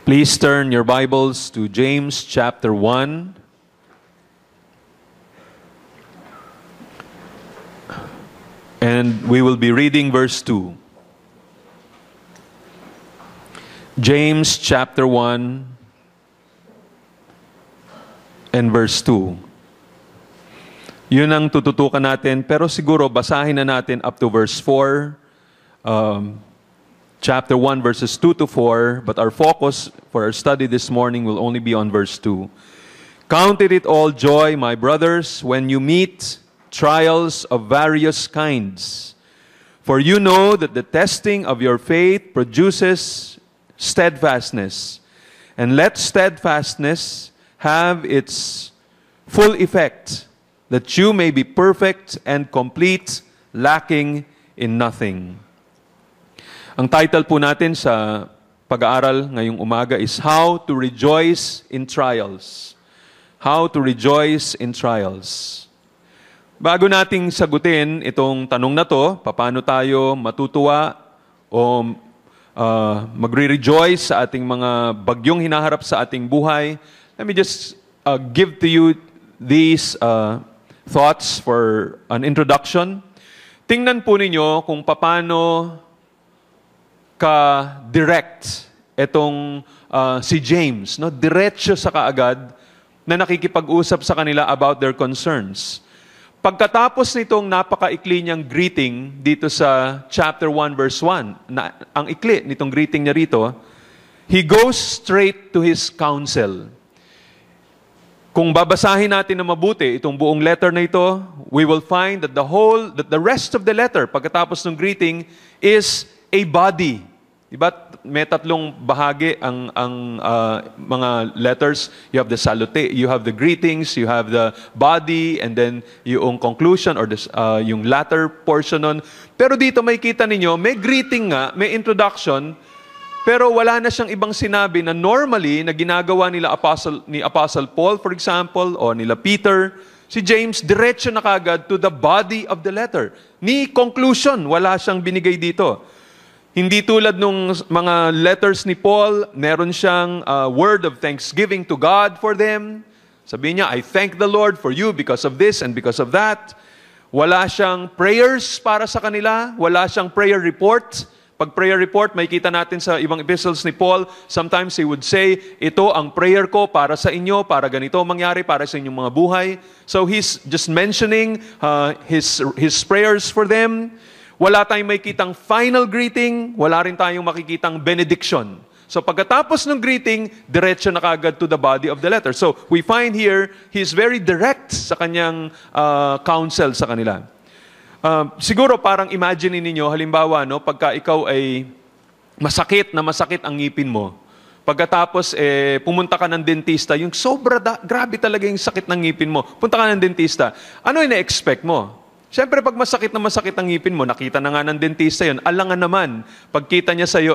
Please turn your Bibles to James chapter 1. And we will be reading verse 2. James chapter 1 and verse 2. Yun ang tututukan natin, pero siguro basahin na natin up to verse 4. Chapter 1 verses 2 to 4, but our focus for our study this morning will only be on verse 2. Count it all joy, my brothers, when you meet trials of various kinds. For you know that the testing of your faith produces steadfastness. And let steadfastness have its full effect, that you may be perfect and complete, lacking in nothing. Ang title po natin sa pag-aaral ngayong umaga is How to Rejoice in Trials. How to Rejoice in Trials. Bago nating sagutin itong tanong na to, paano tayo matutuwa o magre-rejoice sa ating mga bagyong hinaharap sa ating buhay, let me just give to you these thoughts for an introduction. Tingnan po ninyo kung paano ka-direct itong si James, no? Diretso sa kaagad na nakikipag-usap sa kanila about their concerns. Pagkatapos nitong napaka-ikli niyang greeting dito sa chapter 1 verse 1, na, ang ikli nitong greeting niya rito, he goes straight to his counsel. Kung babasahin natin na mabuti itong buong letter na ito, we will find that the rest of the letter, pagkatapos ng greeting, is a body. Diba? May tatlong bahagi ang mga letters. You have the salute, you have the greetings, you have the body, and then yung conclusion or yung latter portion nun. Pero dito may kita ninyo, may greeting nga, may introduction, pero wala na siyang ibang sinabi na normally na ginagawa nila ni Apostle Paul, for example, o nila Peter. Si James, diretso na kagad to the body of the letter. Ni conclusion, wala siyang binigay dito. Hindi tulad nung mga letters ni Paul, meron siyang word of thanksgiving to God for them. Sabi niya, I thank the Lord for you because of this and because of that. Wala siyang prayers para sa kanila. Wala siyang prayer report. Pag prayer report, may kita natin sa ibang epistles ni Paul, sometimes he would say, ito ang prayer ko para sa inyo, para ganito mangyari, para sa inyong mga buhay. So he's just mentioning his prayers for them. Wala tayong makikitang final greeting, wala rin tayong makikitang benediction. So pagkatapos ng greeting, diretso na kagad to the body of the letter. So we find here, he's very direct sa kanyang counsel sa kanila. Siguro parang imagine ninyo, halimbawa, no, pagka ikaw ay masakit ang ngipin mo, pagkatapos pumunta ka ng dentista, yung grabe talaga yung sakit ng ngipin mo, punta ka ng dentista, ano yung na-expect mo? Siyempre, pag masakit ang ngipin mo, nakita na nga ng dentista yun, alangan naman, pagkita niya sa'yo,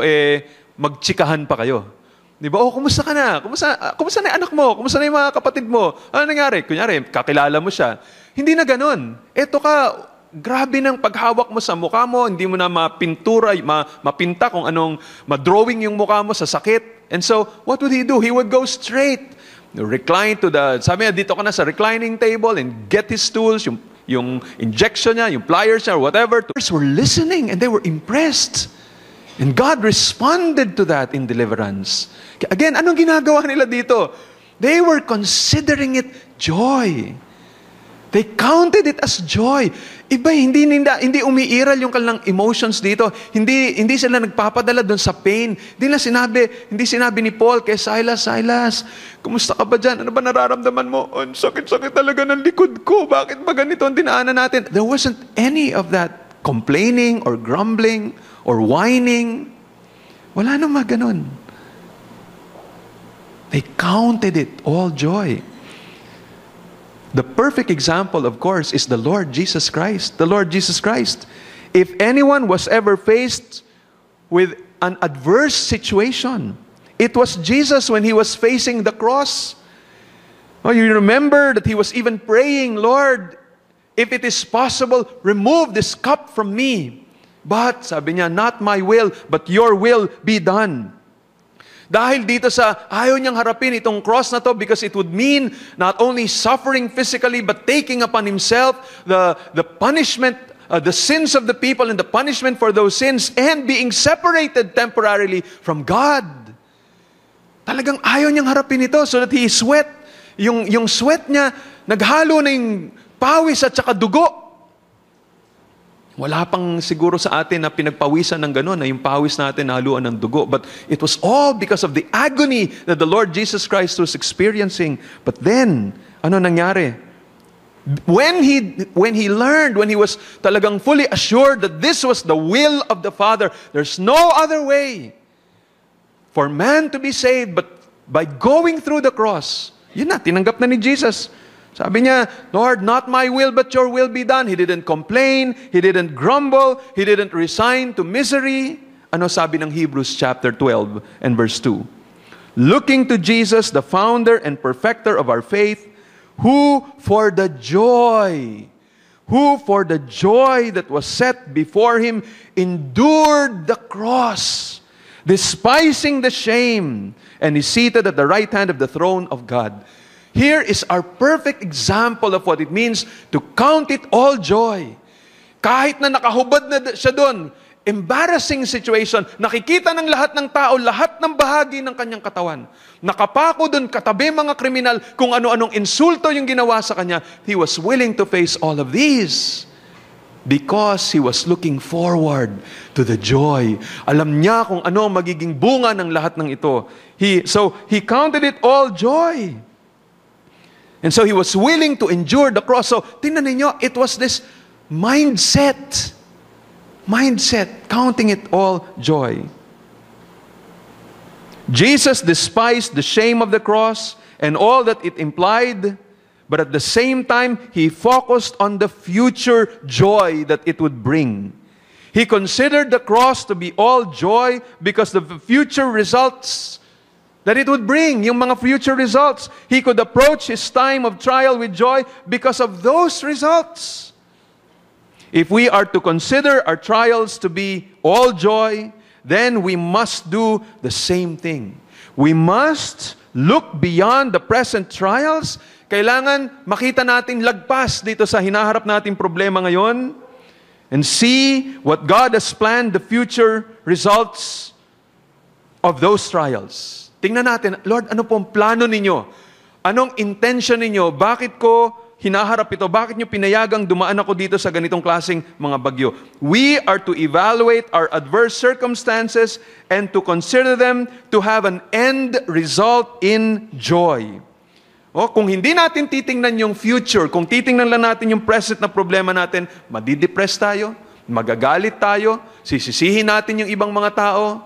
magtsikahan pa kayo. Di ba? Oh, kumusta ka na? Kumusta na yung anak mo? Kumusta na yung mga kapatid mo? Ano nangyari? Kunyari, kakilala mo siya. Hindi na ganun. Eto ka, grabe ng paghawak mo sa mukha mo, hindi mo na mapintura, mapinta kung anong, madrawing yung mukha mo sa sakit. And so, what would he do? He would go straight, recline to sabi niya, dito ka na sa reclining table and get his tools, yung injection niya, yung pliers niya, or whatever. Others were listening and they were impressed. And God responded to that in deliverance. Again, anong ginagawa nila dito? They were considering it joy. They counted it as joy. Iba, hindi umiiral yung kanilang emotions dito. Hindi sila nagpapadala doon sa pain. Hindi sinabi ni Paul kay Silas, kumusta ka ba dyan? Ano ba nararamdaman mo? Ang sakit-sakit talaga ng likod ko. Bakit ba ganito ang dinaanan natin? There wasn't any of that complaining or grumbling or whining. Wala naman ganun. They counted it all joy. The perfect example, of course, is the Lord Jesus Christ. The Lord Jesus Christ. If anyone was ever faced with an adverse situation, it was Jesus when he was facing the cross. Oh, you remember that he was even praying, Lord, if it is possible, remove this cup from me. But, sabi niya, not my will, but your will be done. Dahil dito sa ayaw niyang harapin itong cross na to because it would mean not only suffering physically but taking upon himself the punishment, the sins of the people and the punishment for those sins and being separated temporarily from God. Talagang ayaw niyang harapin ito so that he sweat. Yung sweat niya, naghalo na yung pawis at saka dugo. Wala pang siguro sa atin na pinagpawisan ng gano'n, na yung pawis natin haluan ng dugo. But it was all because of the agony that the Lord Jesus Christ was experiencing. But then, ano nangyari? When he learned, when he was talagang fully assured that this was the will of the Father, there's no other way for man to be saved but by going through the cross. Yun na, tinanggap na ni Jesus. Sabi niya, Lord, not my will but your will be done. He didn't complain, he didn't grumble, he didn't resign to misery. Ano sabi ng Hebrews chapter 12 and verse 2? Looking to Jesus, the founder and perfecter of our faith, who for the joy that was set before him endured the cross, despising the shame, and is seated at the right hand of the throne of God. Here is our perfect example of what it means to count it all joy. Kahit na nakahubad na siya doon, embarrassing situation, nakikita ng lahat ng tao, lahat ng bahagi ng kanyang katawan. Nakapako doon, katabi mga kriminal, kung ano-anong insulto yung ginawa sa kanya, he was willing to face all of these because he was looking forward to the joy. Alam niya kung ano magiging bunga ng lahat ng ito. So he counted it all joy. And so he was willing to endure the cross. So, tingnan ninyo, it was this mindset, counting it all joy. Jesus despised the shame of the cross and all that it implied, but at the same time, he focused on the future joy that it would bring. He considered the cross to be all joy because of the future results that it would bring, yung mga future results. He could approach his time of trial with joy because of those results. If we are to consider our trials to be all joy, then we must do the same thing. We must look beyond the present trials. Kailangan makita natin lagpas dito sa hinaharap nating problema ngayon and see what God has planned, the future results of those trials. Tingnan natin, Lord, ano pong plano ninyo? Anong intention ninyo? Bakit ko hinaharap ito? Bakit nyo pinayagang dumaan ako dito sa ganitong klaseng mga bagyo? We are to evaluate our adverse circumstances and to consider them to have an end result in joy. Kung hindi natin titingnan yung future, kung titingnan lang natin yung present na problema natin, madidepress tayo, magagalit tayo, sisisihin natin yung ibang mga tao,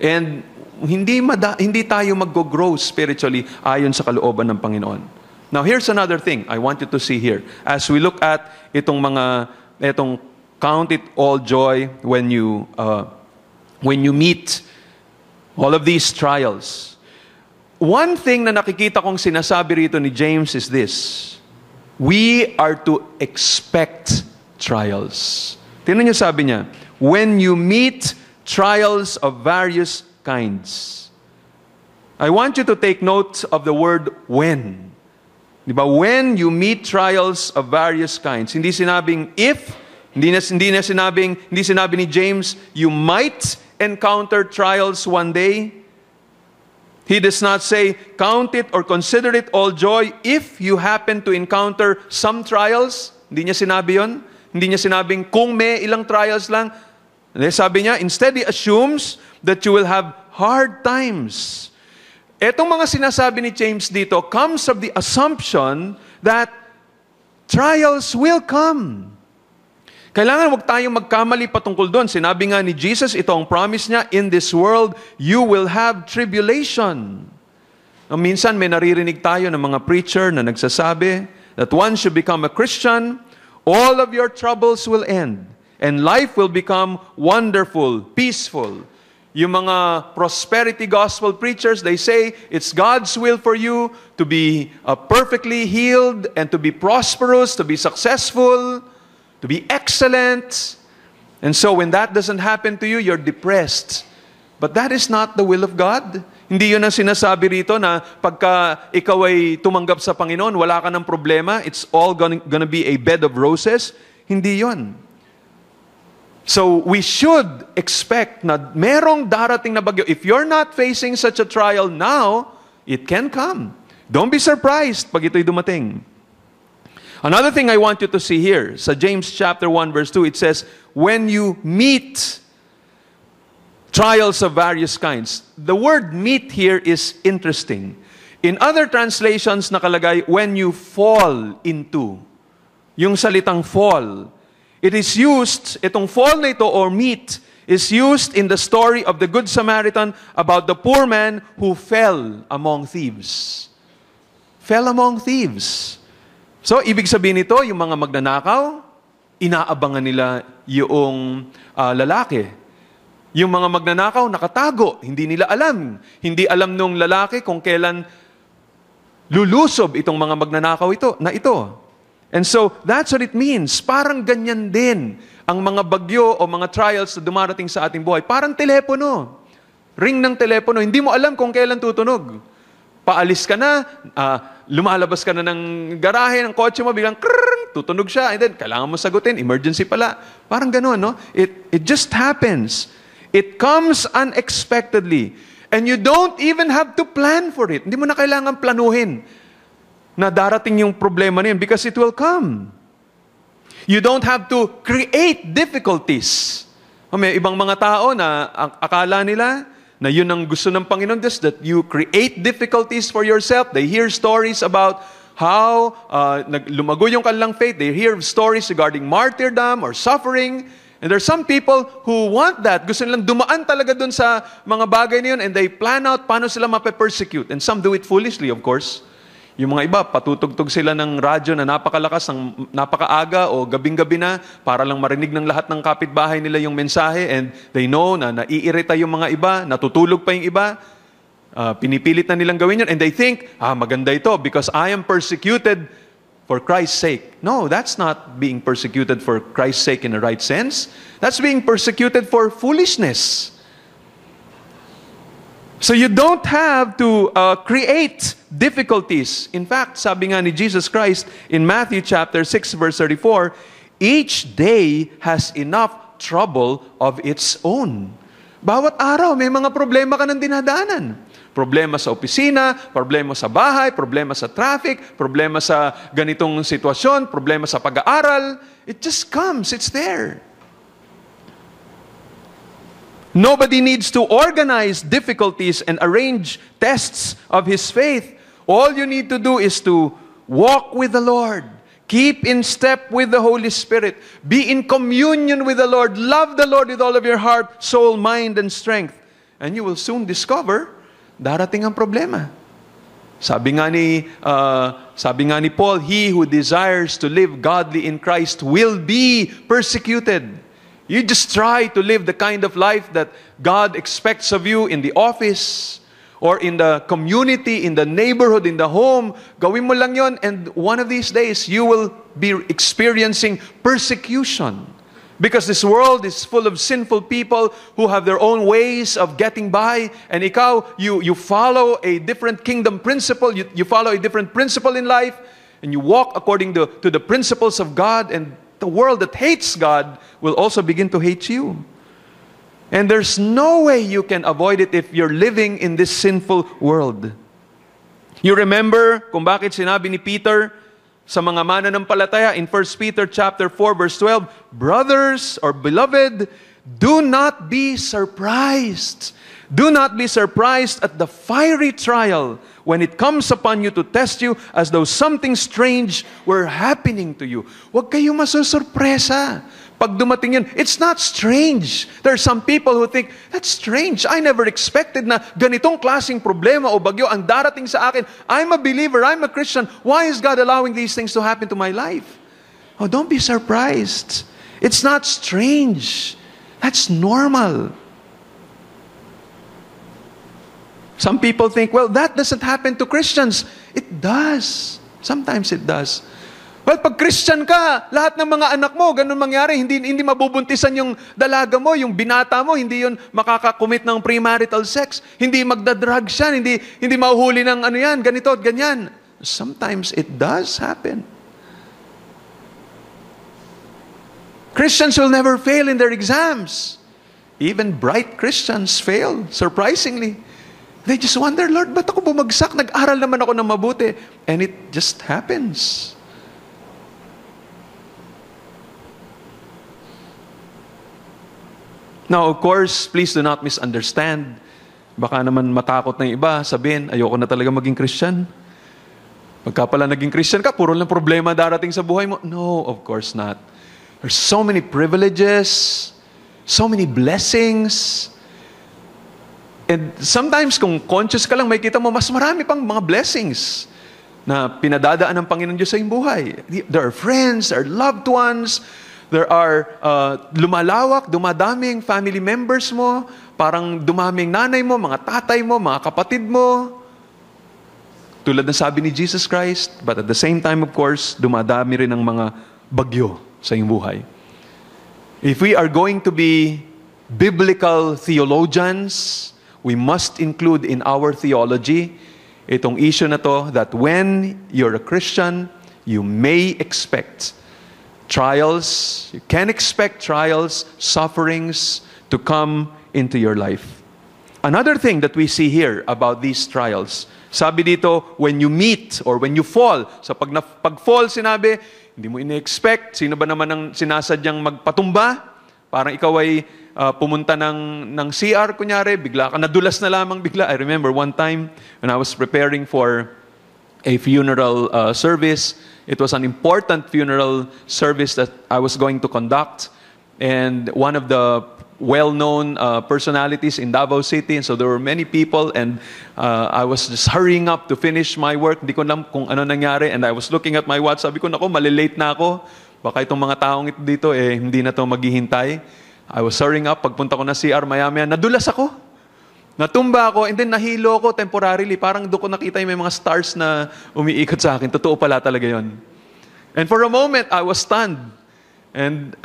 and hindi tayo mag-grow spiritually ayon sa kalooban ng Panginoon. Now, here's another thing I want you to see here. As we look at itong count it all joy when you meet all of these trials. One thing na nakikita kong sinasabi rito ni James is this: we are to expect trials. Tingnan niyo, sabi niya, when you meet trials of various kinds. I want you to take note of the word when. Diba? When you meet trials of various kinds. Hindi sinabing if, hindi sinabi ni James, you might encounter trials one day. He does not say, count it or consider it all joy if you happen to encounter some trials. Hindi niya sinabi yon. Hindi niya sinabing kung may ilang trials lang. Sabi niya, instead he assumes that you will have hard times. Etong mga sinasabi ni James dito comes of the assumption that trials will come. Kailangan wag tayong magkamali patungkol doon. Sinabi nga ni Jesus, ito ang promise niya, in this world, you will have tribulation. Minsan may naririnig tayo ng mga preacher na nagsasabi that once you become a Christian, all of your troubles will end. And life will become wonderful, peaceful. Yung mga prosperity gospel preachers, they say it's God's will for you to be perfectly healed and to be prosperous, to be successful, to be excellent. And so when that doesn't happen to you, you're depressed. But that is not the will of God. Hindi yun ang sinasabi rito na pagka ikaw ay tumanggap sa Panginoon, wala ka ng problema, it's all gonna be a bed of roses. Hindi yun. So we should expect na merong darating na bagyo. If you're not facing such a trial now, it can come. Don't be surprised pag ito'y dumating. Another thing I want you to see here, sa James chapter 1 verse 2, it says, when you meet trials of various kinds. The word meet here is interesting. In other translations nakalagay, when you fall into. Yung salitang fall. It is used, itong fall na ito or meet, is used in the story of the Good Samaritan about the poor man who fell among thieves. Fell among thieves. So, ibig sabihin nito, yung mga magnanakaw, inaabangan nila yung lalaki. Yung mga magnanakaw, nakatago. Hindi nila alam. Hindi alam nung lalaki kung kailan lulusob itong mga magnanakaw ito. And so, that's what it means. Parang ganyan din ang mga bagyo o mga trials na dumarating sa ating buhay. Parang telepono. Ring ng telepono. Hindi mo alam kung kailan tutunog. Paalis ka na, lumalabas ka na ng garahe, ng kotse mo, biglang krrrr, tutunog siya. And then, kailangan mo sagutin. Emergency pala. Parang gano'n, no? It just happens. It comes unexpectedly. And you don't even have to plan for it. Hindi mo na kailangan planuhin na darating yung problema na yun because it will come. You don't have to create difficulties. May ibang mga tao na akala nila na yun ang gusto ng Panginoon, just that you create difficulties for yourself. They hear stories about how lumago yung kanilang faith. They hear stories regarding martyrdom or suffering. And there are some people who want that. Gusto nilang dumaan talaga dun sa mga bagay na yun and they plan out paano sila mape-persecute. And some do it foolishly, of course. Yung mga iba, patutugtog sila ng radyo na napakalakas, napakaaga o gabing-gabi na para lang marinig ng lahat ng kapitbahay nila yung mensahe and they know na naiirita yung mga iba, natutulog pa yung iba, pinipilit na nilang gawin yun and they think, maganda ito because I am persecuted for Christ's sake. No, that's not being persecuted for Christ's sake in the right sense. That's being persecuted for foolishness. So you don't have to create difficulties. In fact, sabi nga ni Jesus Christ in Matthew chapter 6 verse 34, each day has enough trouble of its own. Bawat araw may mga problema ka ng dinadaanan. Problema sa opisina, problema sa bahay, problema sa traffic, problema sa ganitong sitwasyon, problema sa pag-aaral. It just comes, it's there. Nobody needs to organize difficulties and arrange tests of his faith. All you need to do is to walk with the Lord. Keep in step with the Holy Spirit. Be in communion with the Lord. Love the Lord with all of your heart, soul, mind, and strength. And you will soon discover, darating ang problema. Sabi nga ni Paul, he who desires to live godly in Christ will be persecuted. You just try to live the kind of life that God expects of you in the office or in the community, in the neighborhood, in the home. Gawin mo lang yon, and one of these days, you will be experiencing persecution. Because this world is full of sinful people who have their own ways of getting by. And ikaw, you follow a different kingdom principle. You follow a different principle in life. And you walk according to the principles of God. And the world that hates God will also begin to hate you. And there's no way you can avoid it if you're living in this sinful world. You remember kung bakit sinabi ni Peter sa mga mananampalataya in 1 Peter chapter 4 verse 12, brothers or beloved, do not be surprised. Do not be surprised at the fiery trial when it comes upon you to test you as though something strange were happening to you. Huwag kayo masusurpresa. Pag dumating yun, it's not strange. There are some people who think, that's strange. I never expected na ganitong klaseng problema o bagyo ang darating sa akin. I'm a believer, I'm a Christian. Why is God allowing these things to happen to my life? Oh, don't be surprised. It's not strange. That's normal. Some people think, well, that doesn't happen to Christians. It does. Sometimes it does. Well, pag Christian ka, lahat ng mga anak mo, ganun mangyari, hindi mabubuntisan yung dalaga mo, yung binata mo, hindi yun makakakumit ng premarital sex, hindi magdadrugs yan, hindi mahuhuli ng ano yan, ganito at ganyan. Sometimes it does happen. Christians will never fail in their exams. Even bright Christians fail, surprisingly. They just wonder, Lord, ba't ako bumagsak? Nag-aral naman ako ng mabuti. And it just happens. Now, of course, please do not misunderstand. Baka naman matakot ng iba, sabihin, ayoko na talaga maging Christian. Pagka pala naging Christian ka, puro lang problema darating sa buhay mo. No, of course not. There's so many privileges, so many blessings. And sometimes kung conscious ka lang, may kita mo, mas marami pang mga blessings na pinadadaan ng Panginoon Diyos sa iyong buhay. There are friends, there are loved ones, there are lumalawak, dumadaming family members mo, parang dumaming nanay mo, mga tatay mo, mga kapatid mo. Tulad ng sabi ni Jesus Christ, but at the same time, of course, dumadami rin ang mga bagyo sa iyong buhay. If we are going to be biblical theologians, we must include in our theology itong issue na to, that when you're a Christian, you may expect trials, you can expect trials, sufferings to come into your life. Another thing that we see here about these trials, sabi dito, when you meet or when you fall. So pag-fall, sinabi, hindi mo ine-expect. Sino ba naman ang sinasadyang magpatumba? Parang ikaw ay pumunta ng CR, kunyari, bigla ka nadulas na lamang bigla. I remember one time when I was preparing for a funeral service. It was an important funeral service that I was going to conduct. And one of the well-known personalities in Davao City. And so there were many people, and I was just hurrying up to finish my work. Hindi ko alam kung ano nangyari. And I was looking at my watch. Sabi ko, naku, malilate na ako. Baka itong mga taong ito dito, hindi na ito maghihintay. I was hurrying up. Pagpunta ko na CR, maya-maya, nadulas ako. Natumba ako, and then nahilo ako temporarily. Parang doon ko nakita yung may mga stars na umiikot sa akin. Totoo pala talaga yon. And for a moment, I was stunned. And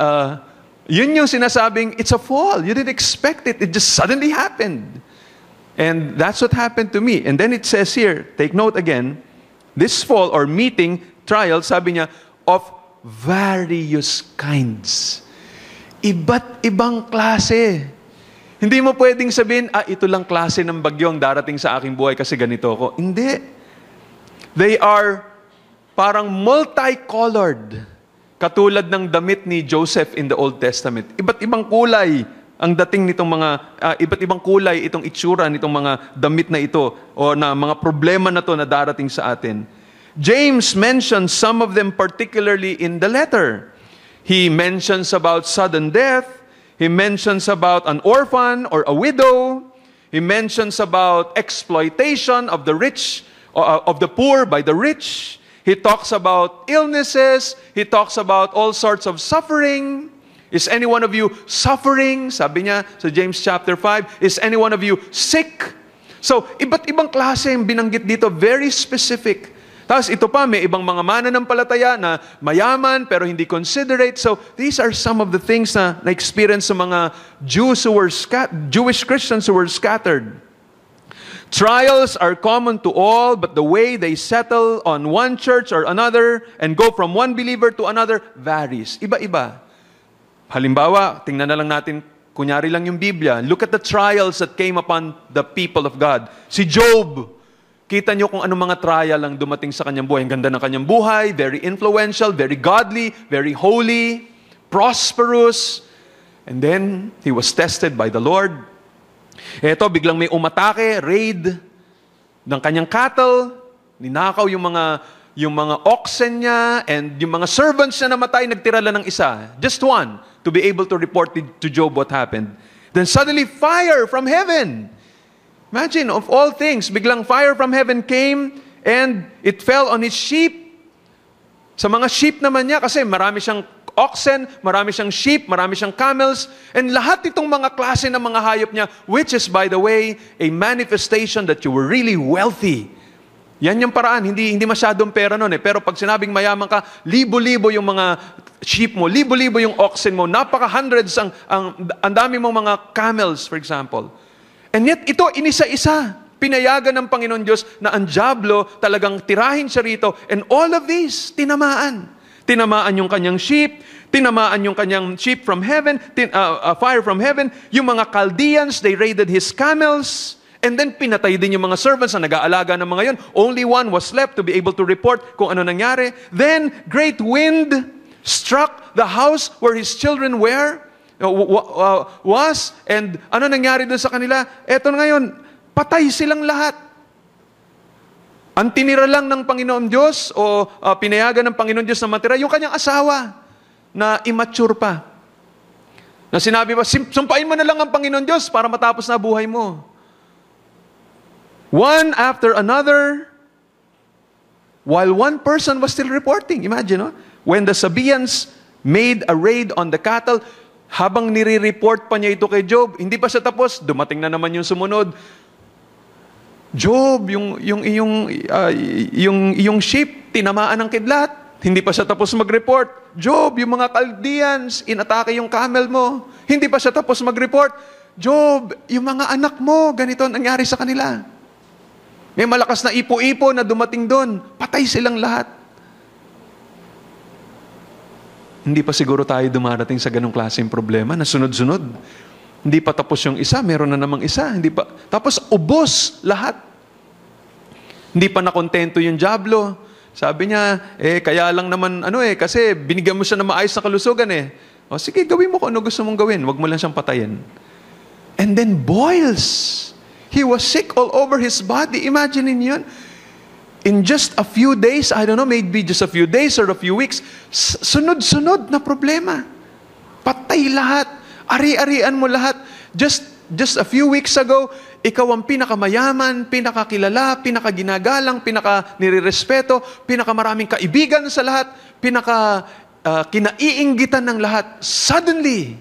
yun yung sinasabing, it's a fall. You didn't expect it. It just suddenly happened. And that's what happened to me. And then it says here, take note again, this fall or meeting, trial, sabi niya, of various kinds. Iba't ibang klase. Hindi mo pwedeng sabihin, ito lang klase ng bagyong darating sa aking buhay kasi ganito ako. Hindi. They are parang multicolored. Katulad ng damit ni Joseph in the Old Testament. Iba't ibang kulay ang dating nitong mga, iba't ibang kulay itong itsura nitong mga damit na ito o na mga problema na to na darating sa atin. James mentions some of them particularly in the letter. He mentions about sudden death. He mentions about an orphan or a widow. He mentions about exploitation of the rich, of the poor by the rich. He talks about illnesses. He talks about all sorts of suffering. Is any one of you suffering? Sabi niya sa James chapter 5, is any one of you sick? So, iba't ibang klase yung binanggit dito, very specific. Tapos ito pa, may ibang mga mananampalataya na mayaman pero hindi considerate. So, these are some of the things na na-experience sa mga Jewish Christians who were scattered. Trials are common to all, but the way they settle on one church or another and go from one believer to another varies. Iba-iba. Halimbawa, tingnan na lang natin, kunyari lang yung Biblia. Look at the trials that came upon the people of God. Si Job, kita nyo kung anong mga trial lang dumating sa kanyang buhay. Ang ganda ng kanyang buhay, very influential, very godly, very holy, prosperous. And then, he was tested by the Lord. Eto, biglang may umatake, raid ng kanyang cattle, ninakaw yung mga oxen niya, and yung mga servants niya namatay, nagtira lang ng isa. Just one, to be able to report to Job what happened. Then suddenly, fire from heaven. Imagine, of all things, biglang fire from heaven came and it fell on his sheep. Sa mga sheep naman niya, kasi marami siyang oxen, marami siyang sheep, marami siyang camels, and lahat itong mga klase ng mga hayop niya, which is, by the way, a manifestation that you were really wealthy. Yan yung paraan. Hindi masyadong pera nun eh. Pero pag sinabing mayaman ka, libo-libo yung mga sheep mo, libo-libo yung oxen mo, napaka-hundreds ang dami mong mga camels, for example. And yet, ito, inisa-isa. Pinayagan ng Panginoon Diyos na ang dyablo talagang tirahin siya rito. And all of these, tinamaan. Tinamaan yung kanyang sheep, tinamaan yung kanyang sheep from heaven, fire from heaven. Yung mga Chaldeans, they raided his camels. And then pinatay din yung mga servants na nag-aalaga ng mga yun. Only one was left to be able to report kung ano nangyari. Then, great wind struck the house where his children was. And ano nangyari doon sa kanila? Eto ngayon, patay silang lahat. Ang tinira lang ng Panginoon Diyos o pinayagan ng Panginoon Diyos na matira, yung kanyang asawa na immature pa. Na sinabi pa, sumpain mo na lang ang Panginoon Diyos para matapos na buhay mo. One after another, while one person was still reporting. Imagine, no? When the Sabaeans made a raid on the cattle, habang nire-report pa niya ito kay Job, hindi pa siya tapos, dumating na naman yung sumunod. Job, yung sheep, tinamaan ng kidlat. Hindi pa siya tapos mag-report. Job, yung mga Chaldeans, inatake yung camel mo. Hindi pa siya tapos mag-report. Job, yung mga anak mo, ganito nangyari sa kanila. May malakas na ipo-ipo na dumating doon. Patay silang lahat. Hindi pa siguro tayo dumarating sa ganong klaseng problema na sunod-sunod. Hindi pa tapos yung isa, meron na namang isa. Hindi pa. Tapos ubos lahat. Hindi pa nakontento yung dyablo. Sabi niya, kaya lang naman, kasi binigyan mo siya ng maayos na kalusugan eh. O sige, gawin mo kung ano gusto mong gawin. Huwag mo lang siyang patayin. And then boils. He was sick all over his body. Imagine yun. In just a few days, I don't know, maybe just a few days or a few weeks, sunod-sunod na problema. Patay lahat. Ari-arian mo lahat. Just a few weeks ago, ikaw ang pinakamayaman, pinakakilala, pinakaginagalang, pinaka-nirerespeto, pinakamaraming kaibigan sa lahat, kinaiinggitan ng lahat. Suddenly,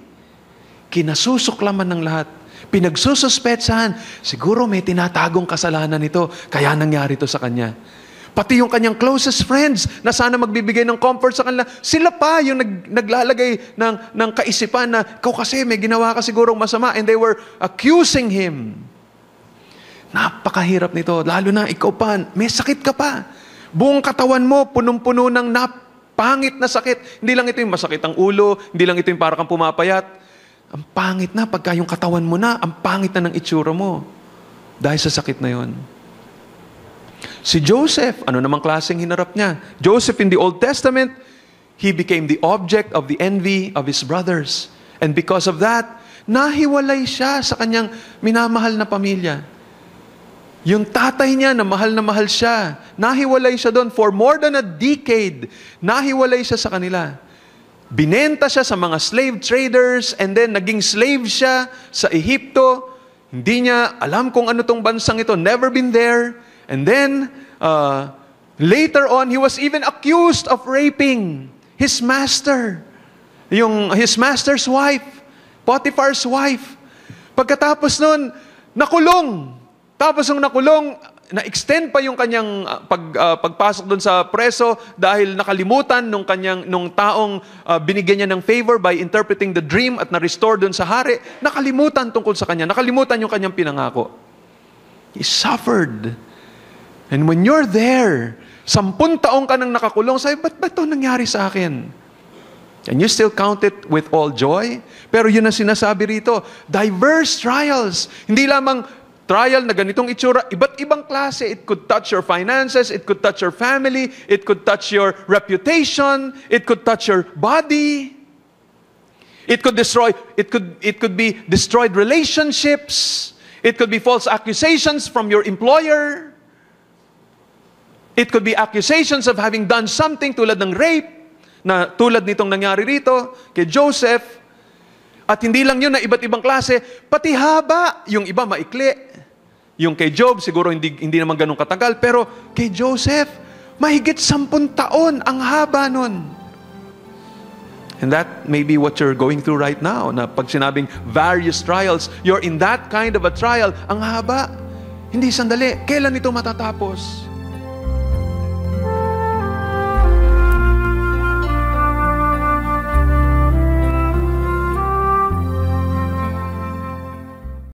kinasusuklaman ng lahat. Pinagsususpetsahan, siguro may tinatagong kasalanan nito, kaya nangyari ito sa kanya. Pati yung kanyang closest friends na sana magbibigay ng comfort sa kanila, sila pa yung naglalagay ng kaisipan na, ikaw kasi may ginawa ka sigurong masama, and they were accusing him. Napakahirap nito, lalo na ikaw pa, may sakit ka pa. Buong katawan mo, punong-puno ng pangit na sakit. Hindi lang ito yung masakit ang ulo, hindi lang ito yung para kang pumapayat. Ang pangit na, pagka yung katawan mo na, ang pangit na ng itsura mo. Dahil sa sakit na yon. Si Joseph, ano namang klaseng hinarap niya? Joseph in the Old Testament, he became the object of the envy of his brothers. And because of that, nahiwalay siya sa kanyang minamahal na pamilya. Yung tatay niya na mahal siya, nahiwalay siya doon for more than a decade. Nahiwalay siya sa kanila. Binenta siya sa mga slave traders and then naging slave siya sa Ehipto. Hindi niya alam kung ano tong bansang ito. Never been there. And then, later on, he was even accused of raping his master. His master's wife. Potiphar's wife. Pagkatapos nun, nakulong. Tapos nung nakulong, na-extend pa yung kanyang pagpasok doon sa preso dahil nakalimutan nung taong binigyan niya ng favor by interpreting the dream at na-restore doon sa hari. Nakalimutan tungkol sa kanya. Nakalimutan yung kanyang pinangako. He suffered. And when you're there, 10 taong ka nang nakakulong, sabi, ba't ito nangyari sa akin? And you still count it with all joy? Pero yun ang sinasabi rito, diverse trials. Hindi lamang trial na ganitong itsura, iba't ibang klase. It could touch your finances, it could touch your family, it could touch your reputation, it could touch your body. It could be destroyed relationships. It could be false accusations from your employer. It could be accusations of having done something tulad ng rape, na tulad nitong nangyari rito kay Joseph. At hindi lang yun na iba't ibang klase, pati haba. Yung iba maikli. Yung kay Job, siguro hindi naman ganun katagal. Pero kay Joseph, mahigit 10 taon ang haba nun. And that may be what you're going through right now. Na pag sinabing various trials, you're in that kind of a trial. Ang haba. Hindi sandali. Kailan ito matatapos?